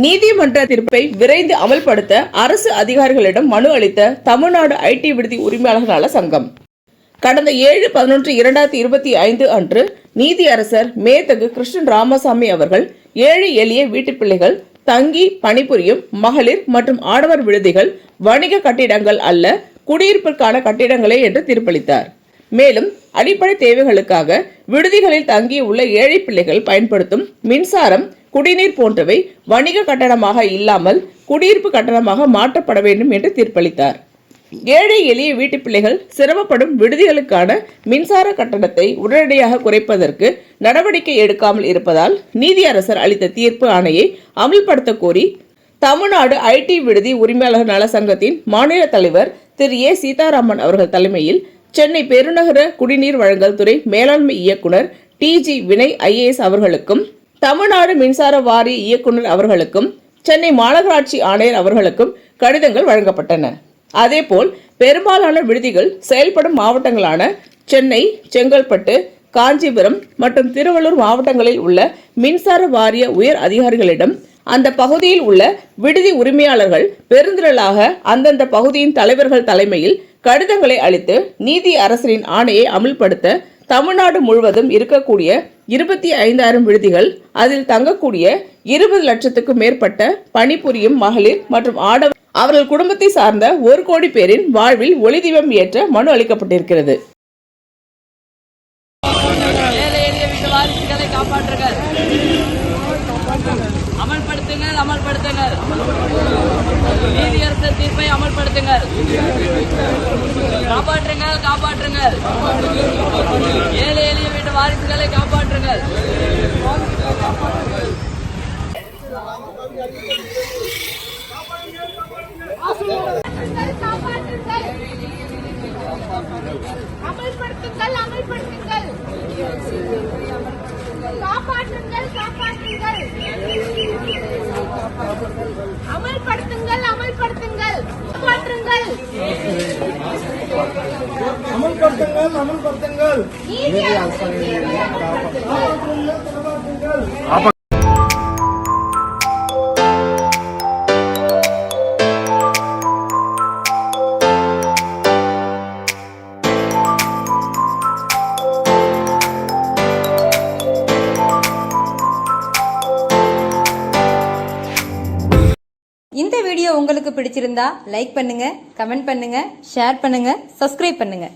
நீதிமன்ற தீர்ப்பை விரைந்து அமல்படுத்த அரசு அதிகாரிகளிடம் மனு அளித்த தமிழ்நாடு ஐடி விடுதி உரிமையாளர் நல சங்கம் கடந்த 7/11/2025 அன்று நீதியரசர் மேதகு கிருஷ்ணன் ராமசாமி அவர்கள் ஏழை எளிய வீட்டுப் பிள்ளைகள் தங்கி பணிபுரியும் மகளிர் மற்றும் ஆடவர் விடுதிகள் வணிக கட்டிடங்கள் அல்ல, குடியிருப்பிற்கான கட்டிடங்களே என்று தீர்ப்பளித்தார். மேலும் அடிப்படை தேவைகளுக்காக விடுதிகளில் தங்கியுள்ள ஏழை பிள்ளைகள் பயன்படுத்தும் மின்சாரம், குடிநீர் போன்றவை வணிக கட்டணமாக இல்லாமல் குடியிருப்பு கட்டணமாக மாற்றப்பட வேண்டும் என்று தீர்ப்பளித்தார். ஏழை எளிய வீட்டு பிள்ளைகள் சிரமப்படும் விடுதிகளுக்கான மின்சார கட்டணத்தை உடனடியாக குறைப்பதற்கு நடவடிக்கை எடுக்காமல் இருப்பதால் நீதியரசர் அளித்த தீர்ப்பு ஆணையை அமல்படுத்த கோரி தமிழ்நாடு ஐடி விடுதி உரிமையாளர் நல சங்கத்தின் மாநில தலைவர் திரு ஏ சீதாராமன் அவர்கள் தலைமையில் சென்னை பெருநகர குடிநீர் வழங்கல் துறை மேலாண்மை இயக்குனர் TG வினய் IAS அவர்களுக்கும், தமிழ்நாடு மின்சார வாரிய இயக்குனர் அவர்களுக்கும், சென்னை மாநகராட்சி ஆணையர் அவர்களுக்கும் கடிதங்கள் வழங்கப்பட்டன. அதேபோல் பெரும்பாலான விடுதிகள் செயல்படும் மாவட்டங்களான சென்னை, செங்கல்பட்டு, காஞ்சிபுரம் மற்றும் திருவள்ளூர் மாவட்டங்களில் உள்ள மின்சார வாரிய உயர் அதிகாரிகளிடம் அந்த பகுதியில் உள்ள விடுதி உரிமையாளர்கள் பெருந்திரளாக அந்தந்த பகுதியின் தலைவர்கள் தலைமையில் கடிதங்களை அளித்து நீதி அரசரின் ஆணையை அமல்படுத்த தமிழ்நாடு முழுவதும் இருக்கக்கூடிய 25,000 விடுதிகள், அதில் தங்கக்கூடிய 20 லட்சத்துக்கும் மேற்பட்ட பணிபுரியும் மகளிர் மற்றும் ஆடவர் அவர்கள் குடும்பத்தை சார்ந்த 1 கோடி பேரின் வாழ்வில் ஒளி தீபம் ஏற்ற மனு அளிக்கப்பட்டிருக்கிறது. அமல்படுத்துங்கள், அமல்படுத்துங்கள். நீதியரசர் தீர்ப்பை அமல்படுத்துங்கள். காப்பாற்றுங்கள், காப்பாற்றுங்கள். ஏழை எளிய வீட்டு வாரிசுகளை காப்பாற்றுங்கள். அமல்படுத்துங்கள், அமல்படுத்துங்கள். காப்பாற்றுங்கள், காப்பாற்றுங்கள். அமல்படுத்துங்கள், அமல்படுத்துங்கள். காப்பாற்றுங்கள். அமல்படுத்துங்கள், அமல்படுத்துங்கள். இந்த வீடியோ உங்களுக்கு பிடிச்சிருந்தா லைக் பண்ணுங்க, கமெண்ட் பண்ணுங்க, ஷேர் பண்ணுங்க, சப்ஸ்கிரைப் பண்ணுங்க.